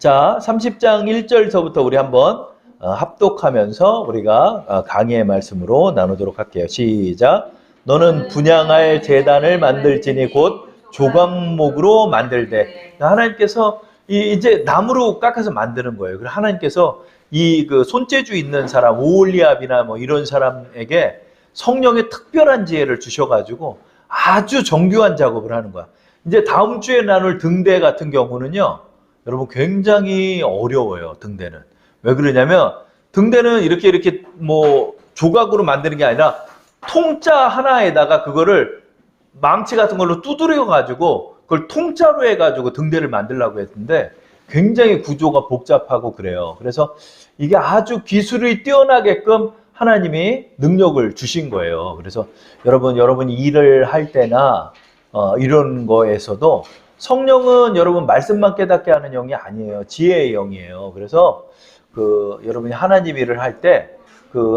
자, 30장 1절서부터 우리 한번 합독하면서 우리가 강의의 말씀으로 나누도록 할게요. 시작. 너는 분향할 제단을 만들지니 곧 조각목으로 만들되. 하나님께서 이제 나무로 깎아서 만드는 거예요. 그래서 하나님께서 이 그 손재주 있는 사람, 오홀리압이나 뭐 이런 사람에게 성령의 특별한 지혜를 주셔가지고 아주 정교한 작업을 하는 거야. 이제 다음 주에 나눌 등대 같은 경우는요, 여러분 굉장히 어려워요. 등대는. 왜 그러냐면 등대는 이렇게 뭐 조각으로 만드는 게 아니라 통짜 하나에다가 그거를 망치 같은 걸로 두드려 가지고 그걸 통짜로 해가지고 등대를 만들려고 했는데 굉장히 구조가 복잡하고 그래요. 그래서 이게 아주 기술이 뛰어나게끔 하나님이 능력을 주신 거예요. 그래서 여러분이 일을 할 때나 이런 거에서도 성령은 여러분 말씀만 깨닫게 하는 영이 아니에요. 지혜의 영이에요. 그래서 여러분이 하나님 일을 할 때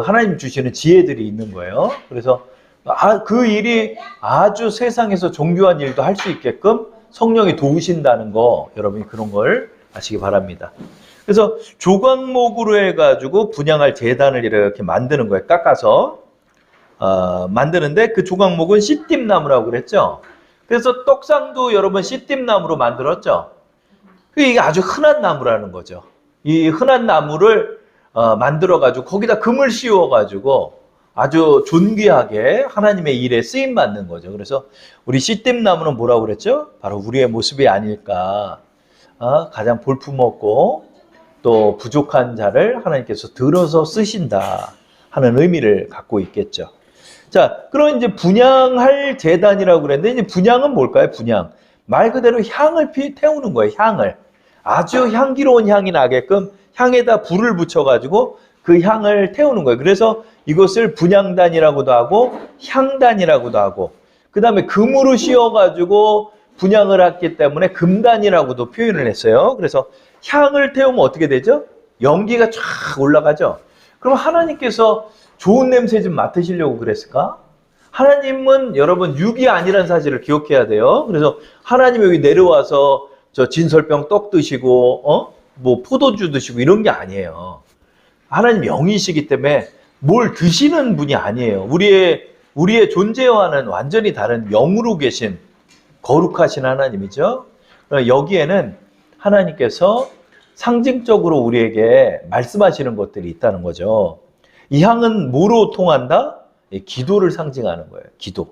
하나님 주시는 지혜들이 있는 거예요. 그래서 그 일이 아주 세상에서 정교한 일도 할 수 있게끔 성령이 도우신다는 거, 여러분이 그런 걸 아시기 바랍니다. 그래서 조각목으로 해가지고 분향할 제단을 이렇게 만드는 거예요. 깎아서 만드는데 그 조각목은 씨띠나무라고 그랬죠. 그래서 떡상도 여러분 씨띠나무로 만들었죠. 이게 아주 흔한 나무라는 거죠. 이 흔한 나무를 만들어가지고 거기다 금을 씌워가지고 아주 존귀하게 하나님의 일에 쓰임 받는 거죠. 그래서 우리 씨띠나무는 뭐라고 그랬죠? 바로 우리의 모습이 아닐까. 가장 볼품없고 또 부족한 자를 하나님께서 들어서 쓰신다 하는 의미를 갖고 있겠죠. 자, 그럼 이제 분향할 제단이라고 그랬는데, 이제 분향은 뭘까요? 분향. 말 그대로 향을 태우는 거예요, 향을. 아주 향기로운 향이 나게끔 향에다 불을 붙여가지고 그 향을 태우는 거예요. 그래서 이것을 분향단이라고도 하고, 향단이라고도 하고, 그 다음에 금으로 씌워가지고 분향을 했기 때문에 금단이라고도 표현을 했어요. 그래서 향을 태우면 어떻게 되죠? 연기가 쫙 올라가죠? 그럼 하나님께서 좋은 냄새 좀 맡으시려고 그랬을까? 하나님은 여러분 육이 아니라는 사실을 기억해야 돼요. 그래서 하나님이 여기 내려와서 저 진설병 떡 드시고 뭐 포도주 드시고 이런 게 아니에요. 하나님 영이시기 때문에 뭘 드시는 분이 아니에요. 우리의 존재와는 완전히 다른 영으로 계신 거룩하신 하나님이죠. 여기에는 하나님께서 상징적으로 우리에게 말씀하시는 것들이 있다는 거죠. 이 향은 뭐로 통한다? 기도를 상징하는 거예요. 기도.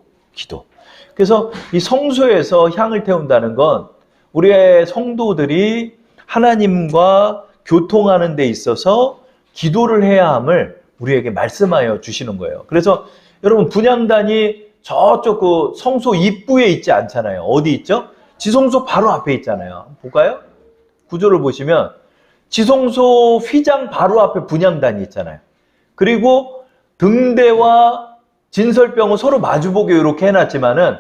그래서 이 성소에서 향을 태운다는 건 우리의 성도들이 하나님과 교통하는 데 있어서 기도를 해야 함을 우리에게 말씀하여 주시는 거예요. 그래서 여러분 분향단이 저쪽 그 성소 입구에 있지 않잖아요. 어디 있죠? 지성소 바로 앞에 있잖아요. 볼까요? 구조를 보시면 지성소 휘장 바로 앞에 분향단이 있잖아요. 그리고 등대와 진설병은 서로 마주보게 이렇게 해놨지만은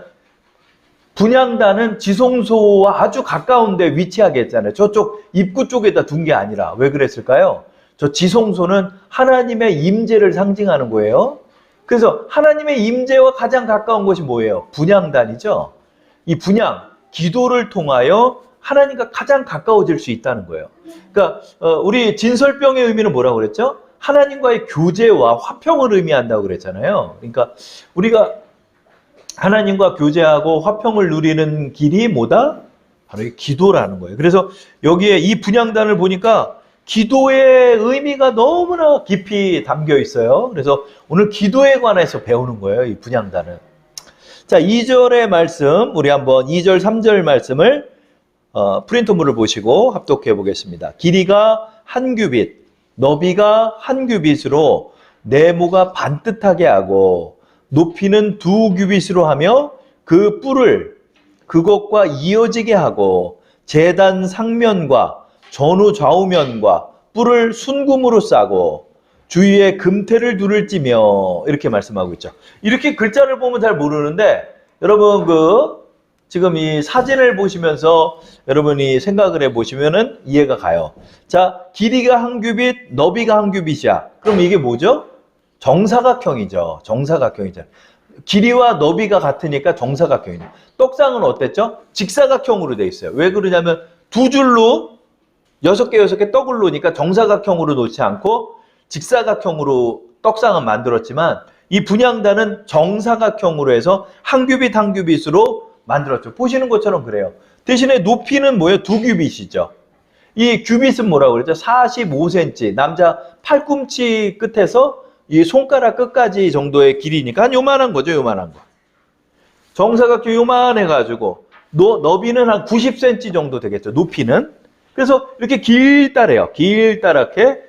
분향단은 지성소와 아주 가까운 데 위치하게 했잖아요. 저쪽 입구 쪽에다 둔 게 아니라. 왜 그랬을까요? 저 지성소는 하나님의 임재를 상징하는 거예요. 그래서 하나님의 임재와 가장 가까운 것이 뭐예요? 분향단이죠. 이 분향, 기도를 통하여 하나님과 가장 가까워질 수 있다는 거예요. 그러니까 우리 진설병의 의미는 뭐라고 그랬죠? 하나님과의 교제와 화평을 의미한다고 그랬잖아요. 그러니까 우리가 하나님과 교제하고 화평을 누리는 길이 뭐다? 바로 이 기도라는 거예요. 그래서 여기에 이 분향단을 보니까 기도의 의미가 너무나 깊이 담겨 있어요. 그래서 오늘 기도에 관해서 배우는 거예요, 이 분향단은. 자, 2절의 말씀, 우리 한번 2절, 3절 말씀을 프린트물을 보시고 합독해 보겠습니다. 길이가 한 규빗, 너비가 한 규빗으로 네모가 반듯하게 하고 높이는 2규빗으로 하며 그 뿔을 그것과 이어지게 하고 제단 상면과 전후 좌우면과 뿔을 순금으로 싸고 주위에 금태를 둘을 찌며 이렇게 말씀하고 있죠. 이렇게 글자를 보면 잘 모르는데 여러분 지금 이 사진을 보시면서 여러분이 생각을 해보시면은 이해가 가요. 자, 길이가 한 규빗, 너비가 한 규빗이야. 그럼 이게 뭐죠? 정사각형이죠. 정사각형이죠. 길이와 너비가 같으니까 정사각형이죠. 떡상은 어땠죠? 직사각형으로 돼 있어요. 왜 그러냐면 두 줄로 여섯 개 떡을 놓으니까 정사각형으로 놓지 않고 직사각형으로 떡상은 만들었지만 이 분향단은 정사각형으로 해서 한 큐빗 한 큐빗으로 만들었죠. 보시는 것처럼 그래요. 대신에 높이는 뭐예요? 2큐빗이죠. 이 큐빗은 뭐라고 그랬죠? 45cm. 남자 팔꿈치 끝에서 이 손가락 끝까지 정도의 길이니까 한 요만한 거죠. 요만한 거. 정사각형 요만해가지고 너비는 한 90cm 정도 되겠죠. 높이는. 그래서 이렇게 길다래요. 길다랗게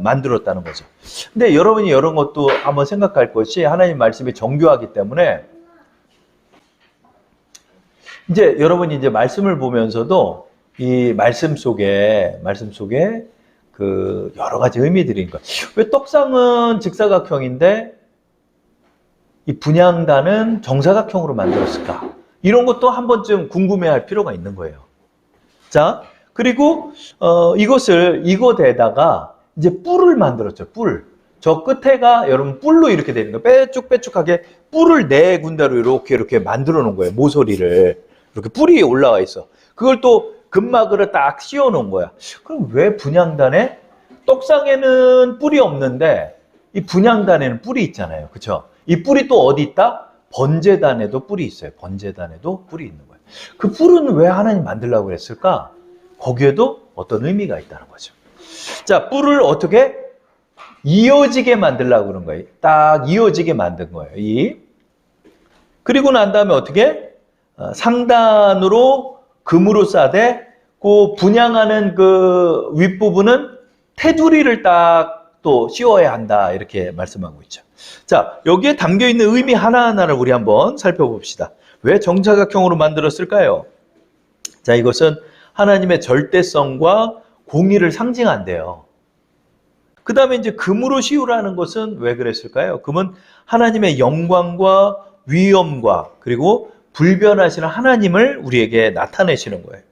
만들었다는 거죠. 근데 여러분이 이런 것도 한번 생각할 것이 하나님 말씀이 정교하기 때문에 이제 여러분이 이제 말씀을 보면서도 이 말씀 속에 그 여러 가지 의미들인 거예요. 왜 떡상은 직사각형인데 이 분향단은 정사각형으로 만들었을까? 이런 것도 한 번쯤 궁금해할 필요가 있는 거예요. 자, 그리고 이것에다가 이제 뿔을 만들었죠. 뿔. 저 끝에가 여러분 뿔로 이렇게 되는 거예요. 빼쭉빼쭉하게 뿔을 네 군데로 이렇게 만들어 놓은 거예요. 모서리를. 이렇게 뿔이 올라와 있어. 그걸 또 금막으로 딱 씌워 놓은 거야. 그럼 왜 분향단에 떡상에는 뿔이 없는데 이 분향단에는 뿔이 있잖아요. 그렇죠? 이 뿔이 또 어디 있다? 번제단에도 뿔이 있어요. 번제단에도 뿔이 있는 거예요. 그 뿔은 왜 하나님 만들려고 그랬을까? 거기에도 어떤 의미가 있다는 거죠. 자, 뿔을 어떻게 이어지게 만들려고 그런 거예요. 딱 이어지게 만든 거예요. 그리고 난 다음에 어떻게 상단으로 금으로 싸되 그 분향하는 그 윗부분은 테두리를 딱 또 씌워야 한다. 이렇게 말씀하고 있죠. 자, 여기에 담겨 있는 의미 하나하나를 우리 한번 살펴봅시다. 왜 정사각형으로 만들었을까요? 자, 이것은 하나님의 절대성과 공의를 상징한대요. 그 다음에 이제 금으로 씌우라는 것은 왜 그랬을까요? 금은 하나님의 영광과 위엄과 그리고 불변하시는 하나님을 우리에게 나타내시는 거예요.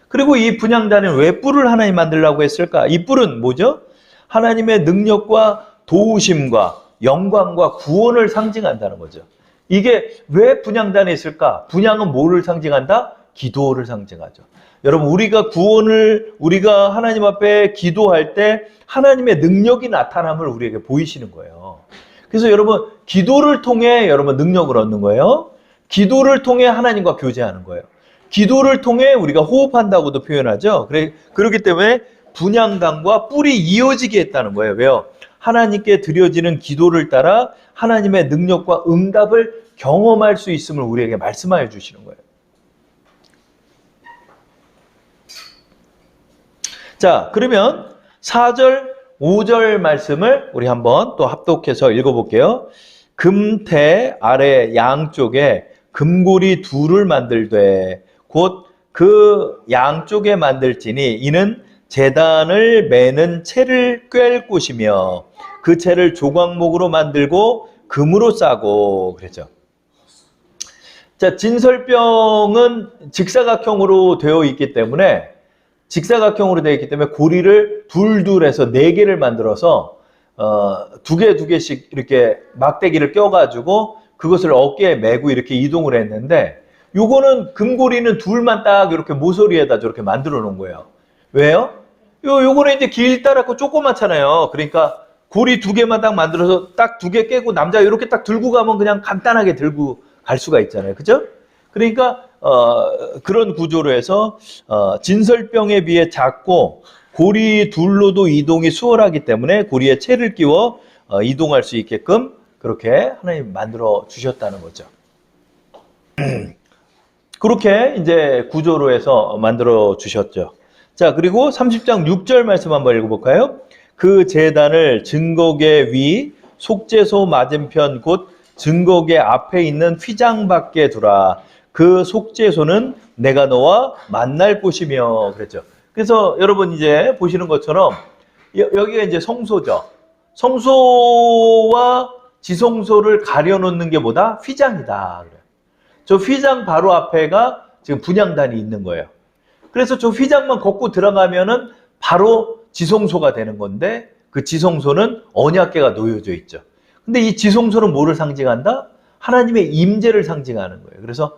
그리고 이 분향단은 왜 뿔을 하나님 만들려고 했을까? 이 뿔은 뭐죠? 하나님의 능력과 도우심과 영광과 구원을 상징한다는 거죠. 이게 왜 분향단에 있을까? 분향은 뭐를 상징한다? 기도를 상징하죠. 여러분, 우리가 하나님 앞에 기도할 때 하나님의 능력이 나타남을 우리에게 보이시는 거예요. 그래서 여러분, 기도를 통해 여러분 능력을 얻는 거예요. 기도를 통해 하나님과 교제하는 거예요. 기도를 통해 우리가 호흡한다고도 표현하죠. 그렇기 때문에 분향단과 뿔이 이어지게 했다는 거예요. 왜요? 하나님께 드려지는 기도를 따라 하나님의 능력과 응답을 경험할 수 있음을 우리에게 말씀하여 주시는 거예요. 자, 그러면 4절, 5절 말씀을 우리 한번 또 합독해서 읽어볼게요. 금태 아래 양쪽에 금고리 둘을 만들되 곧 그 양쪽에 만들지니 이는 제단을 매는 채를 꿰을 곳이며 그 채를 조각목으로 만들고 금으로 싸고 그랬죠. 자, 진설병은 직사각형으로 되어 있기 때문에 고리를 둘둘해서 4개를 만들어서 두 개씩 이렇게 막대기를 껴가지고 그것을 어깨에 메고 이렇게 이동을 했는데 요거는 금고리는 둘만 딱 이렇게 모서리에다 저렇게 만들어 놓은 거예요. 왜요? 요거는 이제 길다랗고 조그맣잖아요. 그러니까 고리 2개만 딱 만들어서 딱 2개 깨고 남자 이렇게 딱 들고 가면 그냥 간단하게 들고 갈 수가 있잖아요. 그죠? 그러니까 그런 구조로 해서 진설병에 비해 작고 고리 둘로도 이동이 수월하기 때문에 고리에 채를 끼워 이동할 수 있게끔 그렇게 하나님 만들어 주셨다는 거죠. 그렇게 이제 구조로 해서 만들어 주셨죠. 자, 그리고 30장 6절 말씀 한번 읽어볼까요? 그 제단을 증거계 위 속죄소 맞은편 곧 증거계 앞에 있는 휘장 밖에 두라. 그 속죄소는 내가 너와 만날 곳이며 그랬죠. 그래서 여러분 이제 보시는 것처럼 여기가 이제 성소죠. 성소와 지성소를 가려놓는 게 뭐다? 휘장이다. 저 휘장 바로 앞에가 지금 분향단이 있는 거예요. 그래서 저 휘장만 걷고 들어가면은 바로 지성소가 되는 건데 그 지성소는 언약궤가 놓여져 있죠. 근데 이 지성소는 뭐를 상징한다? 하나님의 임재를 상징하는 거예요. 그래서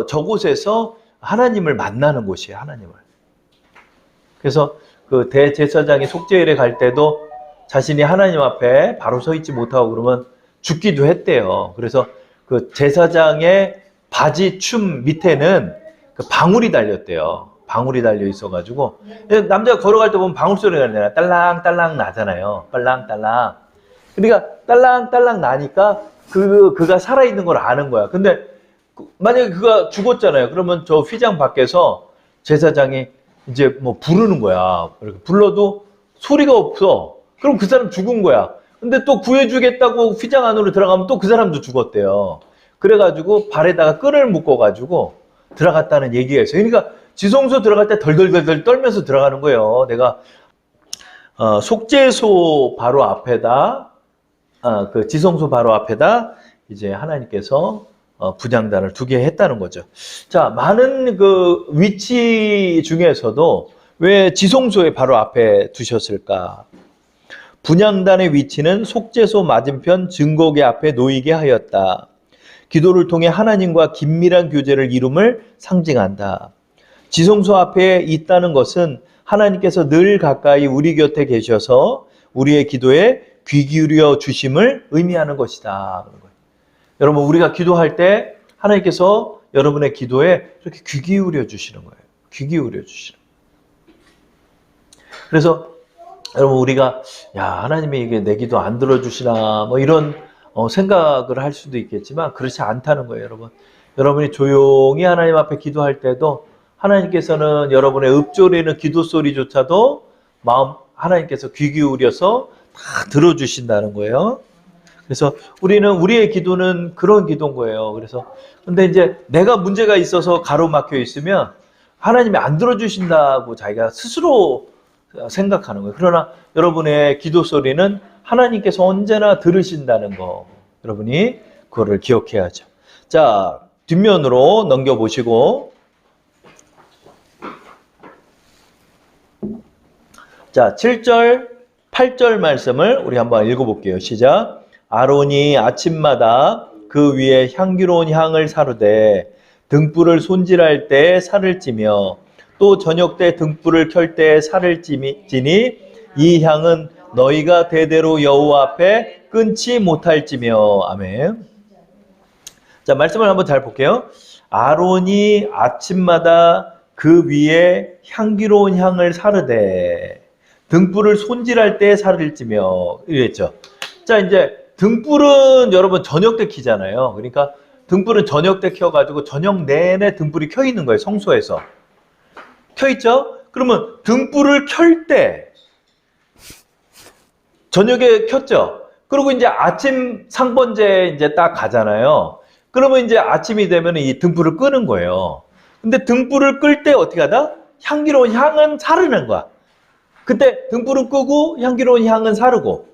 저곳에서 하나님을 만나는 곳이에요. 하나님을. 그래서 그 대제사장이 속죄일에 갈 때도 자신이 하나님 앞에 바로 서 있지 못하고 그러면 죽기도 했대요. 그래서 그 제사장의 바지 춤 밑에는 그 방울이 달렸대요. 방울이 달려 있어가지고 남자가 걸어갈 때 보면 방울 소리가 나잖아요. 딸랑딸랑 나잖아요. 딸랑딸랑. 그러니까 딸랑딸랑 나니까 그가 살아있는 걸 아는 거야. 근데 만약에 그가 죽었잖아요. 그러면 저 휘장 밖에서 제사장이 이제 뭐 부르는 거야. 이렇게 불러도 소리가 없어. 그럼 그 사람 죽은 거야. 근데 또 구해주겠다고 휘장 안으로 들어가면 또 그 사람도 죽었대요. 그래가지고 발에다가 끈을 묶어가지고 들어갔다는 얘기가 있어요. 그러니까 지성소 들어갈 때 덜덜덜덜 떨면서 들어가는 거예요. 내가 속죄소 바로 앞에다 그 지성소 바로 앞에다 이제 하나님께서 분향단을 두게 했다는 거죠. 자, 많은 그 위치 중에서도 왜 지성소의 바로 앞에 두셨을까? 분향단의 위치는 속죄소 맞은편 증거계 앞에 놓이게 하였다. 기도를 통해 하나님과 긴밀한 교제를 이룸을 상징한다. 지성소 앞에 있다는 것은 하나님께서 늘 가까이 우리 곁에 계셔서 우리의 기도에 귀 기울여 주심을 의미하는 것이다. 여러분, 우리가 기도할 때 하나님께서 여러분의 기도에 이렇게 귀 기울여 주시는 거예요. 귀 기울여 주시는 거예요. 그래서 여러분, 우리가 하나님이 이게 내 기도 안 들어주시나 뭐 이런 생각을 할 수도 있겠지만 그렇지 않다는 거예요. 여러분이 조용히 하나님 앞에 기도할 때도 하나님께서는 여러분의 읊조리는 기도 소리조차도 하나님께서 귀 기울여서 다 들어주신다는 거예요. 그래서 우리의 기도는 그런 기도인 거예요. 근데 이제 내가 문제가 있어서 가로막혀 있으면 하나님이 안 들어주신다고 자기가 스스로 생각하는 거예요. 그러나 여러분의 기도 소리는 하나님께서 언제나 들으신다는 거, 여러분이 그거를 기억해야죠. 자, 뒷면으로 넘겨보시고, 자, 7절, 8절 말씀을 우리 한번 읽어볼게요. 시작. 아론이 아침마다 그 위에 향기로운 향을 사르되 등불을 손질할 때 살을 찌며 또 저녁 때 등불을 켤 때 살을 찌니 이 향은 너희가 대대로 여호와 앞에 끊지 못할지며. 아멘. 자, 말씀을 한번 잘 볼게요. 아론이 아침마다 그 위에 향기로운 향을 사르되 등불을 손질할 때 살을 찌며 이랬죠. 자, 이제 등불은 여러분 저녁 때 켜잖아요. 그러니까 등불은 저녁 때 켜가지고 저녁 내내 등불이 켜 있는 거예요. 성소에서 켜 있죠. 그러면 등불을 켤 때 저녁에 켰죠. 그리고 이제 아침 상번제 이제 딱 가잖아요. 그러면 이제 아침이 되면 이 등불을 끄는 거예요. 근데 등불을 끌 때 어떻게 하다? 향기로운 향은 사르는 거야. 그때 등불을 끄고 향기로운 향은 사르고.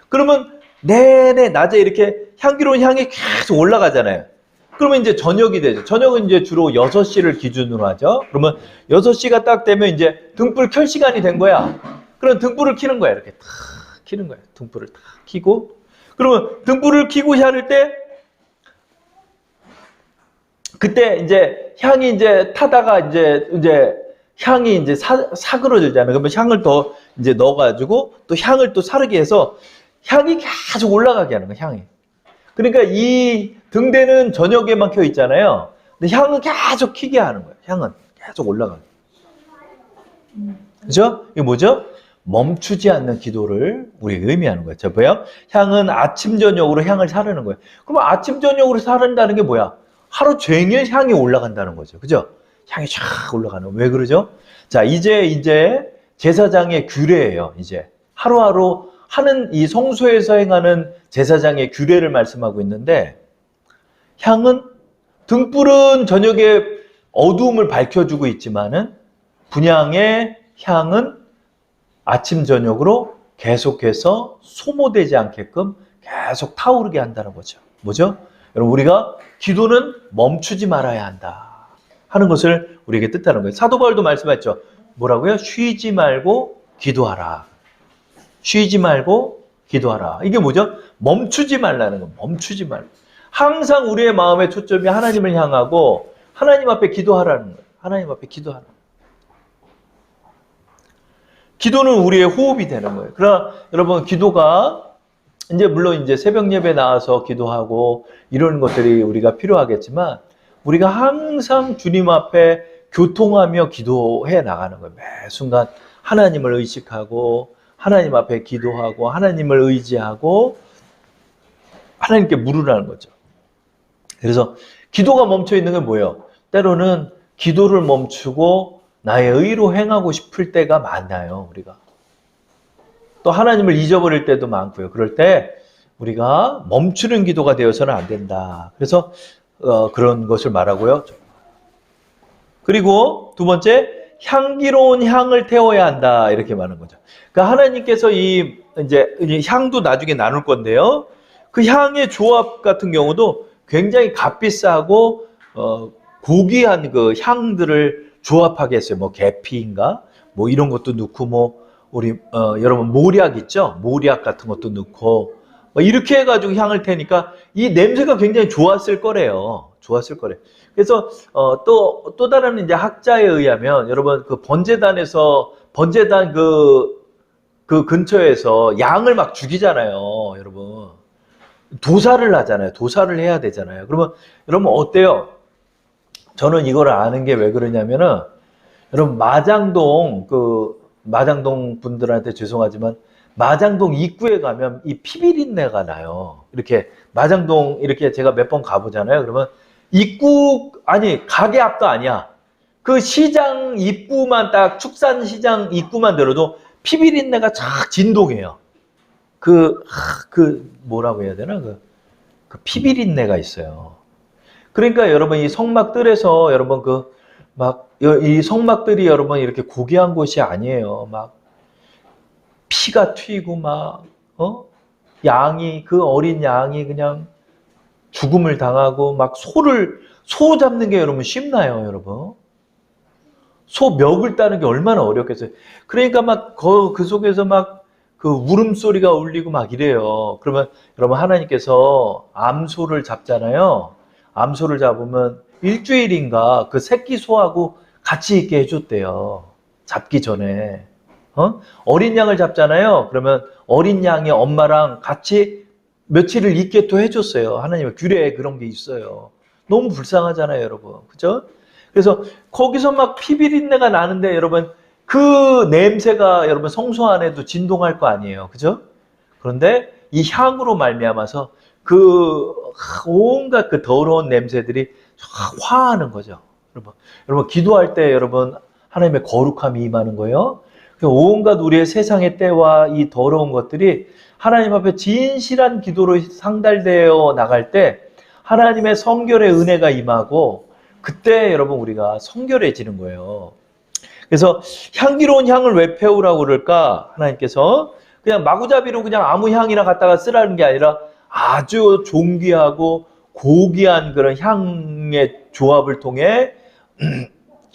그러면 내내 낮에 이렇게 향기로운 향이 계속 올라가잖아요. 그러면 이제 저녁이 되죠. 저녁은 이제 주로 6시를 기준으로 하죠. 그러면 6시가 딱 되면 이제 등불 켤 시간이 된 거야. 그럼 등불을 켜는 거야. 이렇게 탁 켜는 거야. 등불을 탁 켜고. 그러면 등불을 켜고 향을 때 그때 이제 향이 이제 타다가 이제 향이 이제 사그러들잖아요. 그러면 향을 더 이제 넣어가지고 또 향을 또 사르게 해서 향이 계속 올라가게 하는 거예요. 향이. 그러니까 이 등대는 저녁에만 켜 있잖아요. 근데 향은 계속 켜게 하는 거예요. 향은 계속 올라가게. 그죠? 이게 뭐죠? 멈추지 않는 기도를 우리가 의미하는 거예요. 저 뭐야? 향은 아침 저녁으로 향을 사르는 거예요. 그럼 아침 저녁으로 사른다는 게 뭐야? 하루 종일 향이 올라간다는 거죠. 그죠? 향이 쫙 올라가는. 왜 그러죠? 자, 이제 제사장의 규례예요. 이제 하루하루 하는 이 성소에서 행하는 제사장의 규례를 말씀하고 있는데, 향은 등불은 저녁에 어두움을 밝혀주고 있지만은 분향의 향은 아침 저녁으로 계속해서 소모되지 않게끔 계속 타오르게 한다는 거죠. 뭐죠? 여러분, 우리가 기도는 멈추지 말아야 한다 하는 것을 우리에게 뜻하는 거예요. 사도 바울도 말씀했죠. 뭐라고요? 쉬지 말고 기도하라. 쉬지 말고 기도하라. 이게 뭐죠? 멈추지 말라는 거. 멈추지 말고. 항상 우리의 마음의 초점이 하나님을 향하고 하나님 앞에 기도하라는 거예요. 하나님 앞에 기도하라. 기도는 우리의 호흡이 되는 거예요. 그러나 여러분 기도가 이제 물론 이제 새벽 예배 나와서 기도하고 이런 것들이 우리가 필요하겠지만 우리가 항상 주님 앞에 교통하며 기도해 나가는 거예요. 매 순간 하나님을 의식하고 하나님 앞에 기도하고 하나님을 의지하고 하나님께 물으라는 거죠. 그래서 기도가 멈춰 있는 게 뭐예요? 때로는 기도를 멈추고 나의 의로 행하고 싶을 때가 많아요, 우리가. 또 하나님을 잊어버릴 때도 많고요. 그럴 때 우리가 멈추는 기도가 되어서는 안 된다. 그래서 그런 것을 말하고요. 그리고 두 번째, 향기로운 향을 태워야 한다. 이렇게 말하는 거죠. 그러니까 하나님께서 이제 향도 나중에 나눌 건데요. 그 향의 조합 같은 경우도 굉장히 값비싸고 고귀한 그 향들을 조합하게 했어요. 뭐 계피인가? 뭐 이런 것도 넣고 우리 여러분 모략 있죠? 모략 같은 것도 넣고 이렇게 해가지고 향을 태니까 이 냄새가 굉장히 좋았을 거래요. 좋았을 거래요. 그래서 또 다른 이제 학자에 의하면 여러분 그 번제단 그 근처에서 양을 막 죽이잖아요, 여러분. 도살을 하잖아요. 도살을 해야 되잖아요. 그러면 여러분 어때요? 저는 이걸 아는 게 왜 그러냐면은 여러분 마장동 분들한테 죄송하지만 마장동 입구에 가면 이 피비린내가 나요. 이렇게 마장동 이렇게 제가 몇 번 가보잖아요. 그러면 가게 앞도 아니야. 그 시장 입구만 딱 축산시장 입구만 들어도 피비린내가 쫙 진동해요. 뭐라고 해야 되나? 그 피비린내가 있어요. 그러니까 여러분 이 성막들에서 여러분 이 성막들이 여러분 이렇게 고귀한 곳이 아니에요. 막 피가 튀고 그 어린 양이 그냥 죽음을 당하고 소 잡는 게 여러분 쉽나요, 여러분? 소 멱을 따는 게 얼마나 어렵겠어요. 그러니까 그 속에서 그 울음소리가 울리고 이래요. 그러면 여러분 하나님께서 암소를 잡잖아요. 암소를 잡으면 일주일인가 그 새끼 소하고 같이 있게 해줬대요. 잡기 전에. 어린 양을 잡잖아요. 그러면 어린 양이 엄마랑 같이 며칠을 있게 또 해줬어요. 하나님의 규례에 그런 게 있어요. 너무 불쌍하잖아요, 여러분. 그죠? 그래서 거기서 피비린내가 나는데 여러분 그 냄새가 여러분 성소 안에도 진동할 거 아니에요. 그죠? 그런데 이 향으로 말미암아서 온갖 그 더러운 냄새들이 화하는 거죠. 여러분 기도할 때 여러분 하나님의 거룩함이 임하는 거예요. 온갖 우리의 세상의 때와 이 더러운 것들이 하나님 앞에 진실한 기도로 상달되어 나갈 때 하나님의 성결의 은혜가 임하고 그때 여러분 우리가 성결해지는 거예요. 그래서 향기로운 향을 왜 태우라고 그럴까? 하나님께서 그냥 마구잡이로 그냥 아무 향이나 갖다가 쓰라는 게 아니라 아주 존귀하고 고귀한 그런 향의 조합을 통해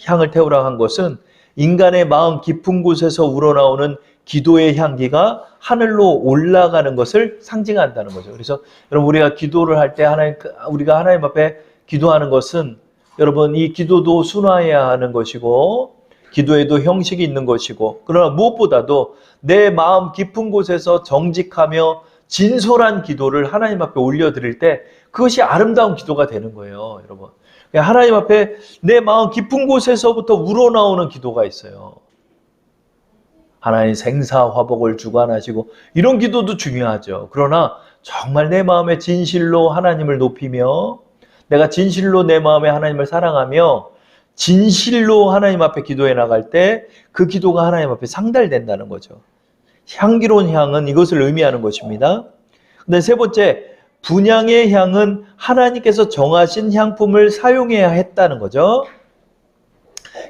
향을 태우라고 한 것은 인간의 마음 깊은 곳에서 우러나오는 기도의 향기가 하늘로 올라가는 것을 상징한다는 거죠. 그래서 여러분 우리가 기도를 할 때 우리가 하나님 앞에 기도하는 것은 여러분 이 기도도 순화해야 하는 것이고 기도에도 형식이 있는 것이고 그러나 무엇보다도 내 마음 깊은 곳에서 정직하며 진솔한 기도를 하나님 앞에 올려드릴 때 그것이 아름다운 기도가 되는 거예요, 여러분. 하나님 앞에 내 마음 깊은 곳에서부터 우러나오는 기도가 있어요. 하나님 생사화복을 주관하시고 이런 기도도 중요하죠. 그러나 정말 내 마음의 진실로 하나님을 높이며 내가 진실로 내 마음에 하나님을 사랑하며 진실로 하나님 앞에 기도해 나갈 때 그 기도가 하나님 앞에 상달된다는 거죠. 향기로운 향은 이것을 의미하는 것입니다. 근데 세 번째, 분향의 향은 하나님께서 정하신 향품을 사용해야 했다는 거죠.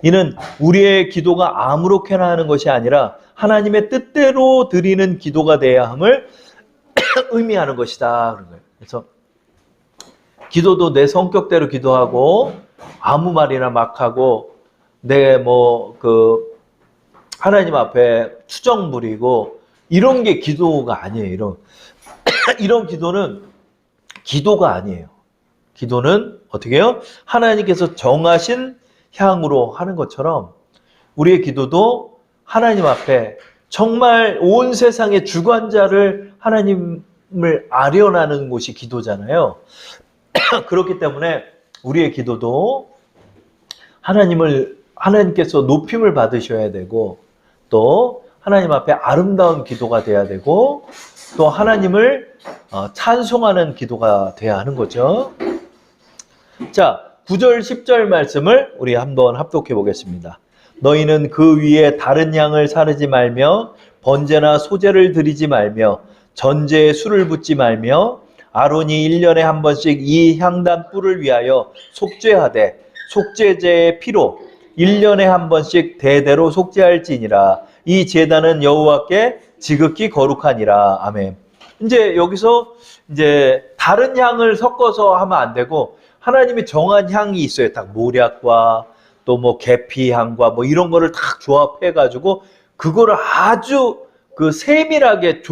이는 우리의 기도가 아무렇게나 하는 것이 아니라 하나님의 뜻대로 드리는 기도가 돼야 함을 의미하는 것이다. 그래서 기도도 내 성격대로 기도하고 아무 말이나 막 하고 하나님 앞에 투정 부리고 이런 게 기도가 아니에요. 이런 기도는 기도가 아니에요. 기도는 어떻게 해요? 하나님께서 정하신 향으로 하는 것처럼 우리의 기도도 하나님 앞에 정말 온 세상의 주관자를 하나님을 아련하는 곳이 기도잖아요. 그렇기 때문에 우리의 기도도 하나님께서 높임을 받으셔야 되고, 또 하나님 앞에 아름다운 기도가 돼야 되고, 또 하나님을 찬송하는 기도가 돼야 하는 거죠. 자, 9절 10절 말씀을 우리 한번 합독해 보겠습니다. 너희는 그 위에 다른 양을 사르지 말며 번제나 소제를 드리지 말며 전제에 술을 붓지 말며 아론이 1년에 한 번씩 이 향단 뿔을 위하여 속죄하되 속죄제의 피로 1년에 한 번씩 대대로 속죄할지니라. 이 제단은 여호와께 지극히 거룩하니라. 아멘. 이제 여기서 이제 다른 향을 섞어서 하면 안 되고 하나님이 정한 향이 있어요. 딱 모략과 또 뭐 계피향과 뭐 이런 거를 딱 조합해 가지고 그거를 아주 그 세밀하게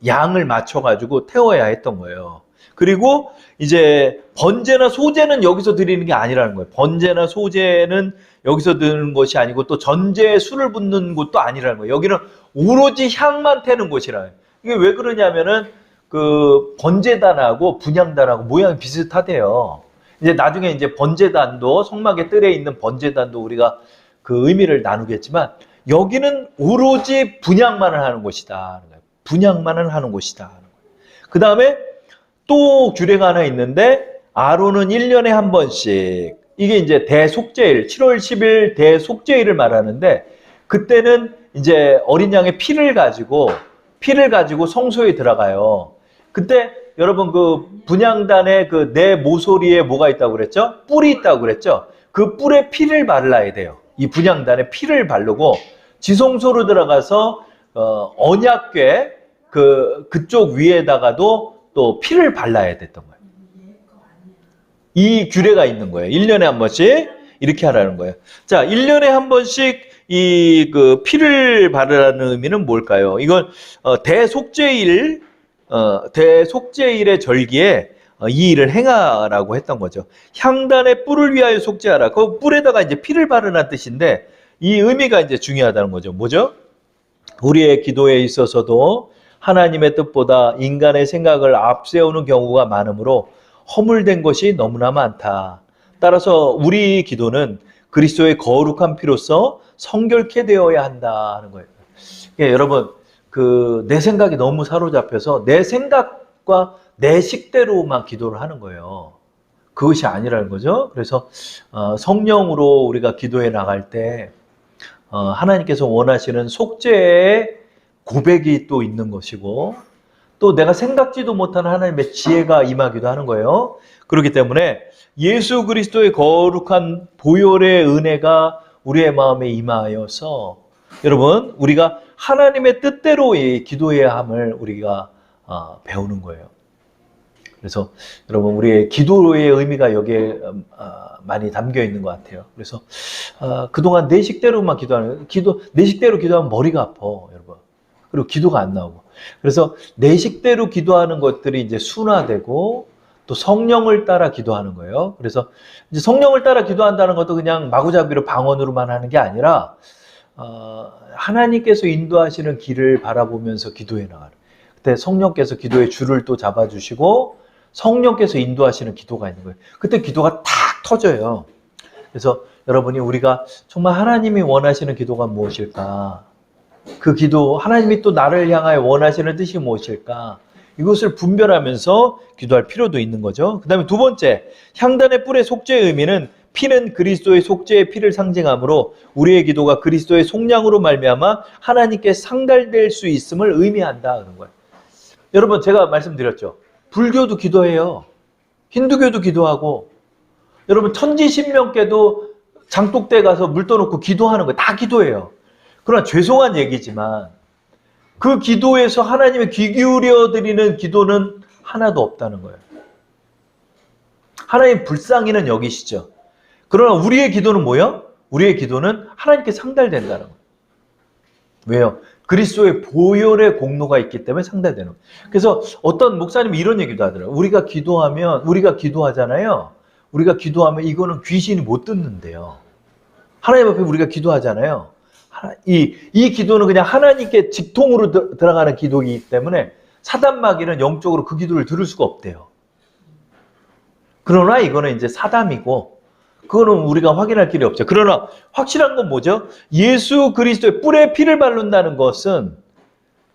양을 맞춰 가지고 태워야 했던 거예요. 그리고 이제 번제나 소제는 여기서 드리는 게 아니라는 거예요. 번제나 소제는 여기서 드리는 것이 아니고 또 전제에 술을 붓는 곳도 아니라는 거예요. 여기는 오로지 향만 태는 곳이라. 이게 왜 그러냐면은 그 번제단하고 분향단하고 모양이 비슷하대요. 이제 나중에 이제 번제단도 성막의 뜰에 있는 번제단도 우리가 그 의미를 나누겠지만 여기는 오로지 분향만을 하는 곳이다. 분향만을 하는 곳이다. 그 다음에 또 규례가 하나 있는데 아론은 1년에 한 번씩 이게 이제 대속죄일 7월 10일 대속죄일을 말하는데 그때는 이제 어린 양의 피를 가지고 성소에 들어가요. 그때 여러분 그 분향단에 그 내 모서리에 뭐가 있다고 그랬죠? 뿔이 있다고 그랬죠? 그 뿔에 피를 발라야 돼요. 이 분향단에 피를 바르고 지성소로 들어가서 언약궤 그쪽 위에다가도 또 피를 발라야 됐던 거예요. 이 규례가 있는 거예요. 1년에 한 번씩 이렇게 하라는 거예요. 자, 1년에 한 번씩 이 그 피를 바르라는 의미는 뭘까요? 이건 대속죄일의 절기에 이 일을 행하라고 했던 거죠. 향단의 뿔을 위하여 속죄하라. 그 뿔에다가 이제 피를 바르라는 뜻인데 이 의미가 이제 중요하다는 거죠. 뭐죠? 우리의 기도에 있어서도 하나님의 뜻보다 인간의 생각을 앞세우는 경우가 많으므로 허물된 것이 너무나 많다. 따라서 우리 기도는 그리스도의 거룩한 피로서 성결케 되어야 한다는 거예요. 그러니까 여러분, 내 생각이 너무 사로잡혀서 내 생각과 내 식대로만 기도를 하는 거예요. 그것이 아니라는 거죠. 그래서 성령으로 우리가 기도해 나갈 때 하나님께서 원하시는 속죄의 고백이 또 있는 것이고 또 내가 생각지도 못한 하나님의 지혜가 임하기도 하는 거예요. 그렇기 때문에 예수 그리스도의 거룩한 보혈의 은혜가 우리의 마음에 임하여서 여러분 우리가 하나님의 뜻대로 기도해야 함을 우리가 배우는 거예요. 그래서 여러분 우리의 기도의 의미가 여기에 많이 담겨 있는 것 같아요. 그래서 그동안 내 식대로만 내 식대로 기도하면 머리가 아파, 여러분. 그리고 기도가 안 나오고. 그래서 내 식대로 기도하는 것들이 이제 순화되고 또 성령을 따라 기도하는 거예요. 그래서 이제 성령을 따라 기도한다는 것도 그냥 마구잡이로 방언으로만 하는 게 아니라 하나님께서 인도하시는 길을 바라보면서 기도해 나가는. 그때 성령께서 기도의 줄을 또 잡아주시고 성령께서 인도하시는 기도가 있는 거예요. 그때 기도가 탁 터져요. 그래서 여러분이 우리가 정말 하나님이 원하시는 기도가 무엇일까? 그 기도, 하나님이 또 나를 향하여 원하시는 뜻이 무엇일까? 이것을 분별하면서 기도할 필요도 있는 거죠. 그 다음에 두 번째, 향단의 뿔의 속죄의 의미는 피는 그리스도의 속죄의 피를 상징하므로 우리의 기도가 그리스도의 속량으로 말미암아 하나님께 상달될 수 있음을 의미한다 그런 거예요. 여러분 제가 말씀드렸죠. 불교도 기도해요. 힌두교도 기도하고 여러분 천지신명께도 장독대 가서 물 떠놓고 기도하는 거 다 기도해요. 그러나 죄송한 얘기지만 그 기도에서 하나님의 귀 기울여 드리는 기도는 하나도 없다는 거예요. 하나님 불쌍히는 여기시죠. 그러나 우리의 기도는 뭐예요? 우리의 기도는 하나님께 상달된다는 거예요. 왜요? 그리스도의 보혈의 공로가 있기 때문에 상달되는 거예요. 그래서 어떤 목사님이 이런 얘기도 하더라고요. 우리가 기도하잖아요. 우리가 기도하면 이거는 귀신이 못 듣는데요. 하나님 앞에 우리가 기도하잖아요. 이 기도는 그냥 하나님께 직통으로 들어가는 기도이기 때문에 사단마귀는 영적으로 그 기도를 들을 수가 없대요. 그러나 이거는 이제 사담이고 그거는 우리가 확인할 길이 없죠. 그러나 확실한 건 뭐죠? 예수 그리스도의 뿔에 피를 바른다는 것은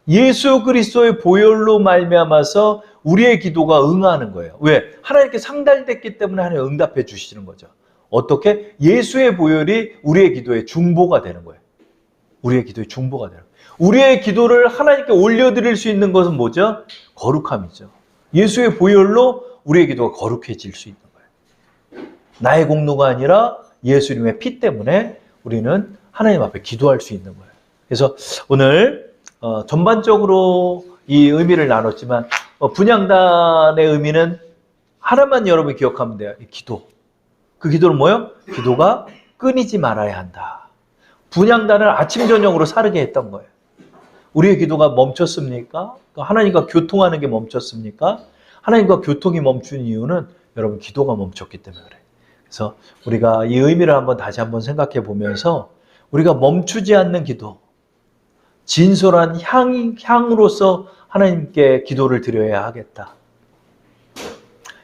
예수 그리스도의 보혈로 말미암아서 우리의 기도가 응하는 거예요. 왜? 하나님께 상달됐기 때문에 하나님 응답해 주시는 거죠. 어떻게? 예수의 보혈이 우리의 기도의 중보가 되는 거예요. 우리의 기도의 중보가 되는 거예요. 우리의 기도를 하나님께 올려드릴 수 있는 것은 뭐죠? 거룩함이죠. 예수의 보혈로 우리의 기도가 거룩해질 수 있는 거예요. 나의 공로가 아니라 예수님의 피 때문에 우리는 하나님 앞에 기도할 수 있는 거예요. 그래서 오늘 전반적으로 이 의미를 나눴지만 분향단의 의미는 하나만 여러분이 기억하면 돼요. 기도. 그 기도는 뭐예요? 기도가 끊이지 말아야 한다. 분향단을 아침 저녁으로 사르게 했던 거예요. 우리의 기도가 멈췄습니까? 하나님과 교통하는 게 멈췄습니까? 하나님과 교통이 멈춘 이유는 여러분 기도가 멈췄기 때문에 그래요. 그래서 우리가 이 의미를 다시 한번 생각해 보면서 우리가 멈추지 않는 기도, 진솔한 향으로서 하나님께 기도를 드려야 하겠다.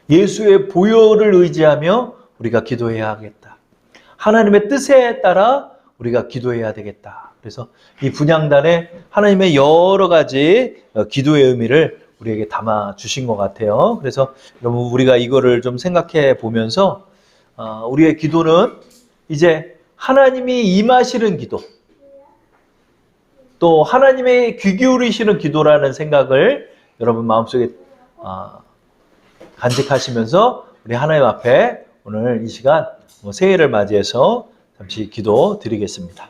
예수의 보혈을 의지하며 우리가 기도해야 하겠다. 하나님의 뜻에 따라 우리가 기도해야 되겠다. 그래서 이 분향단에 하나님의 여러 가지 기도의 의미를 우리에게 담아 주신 것 같아요. 그래서 여러분 우리가 이거를 좀 생각해 보면서 우리의 기도는 이제 하나님이 임하시는 기도, 또 하나님의 귀 기울이시는 기도라는 생각을 여러분 마음속에 간직하시면서 우리 하나님 앞에 오늘 이 시간 새해를 맞이해서 잠시 기도 드리겠습니다.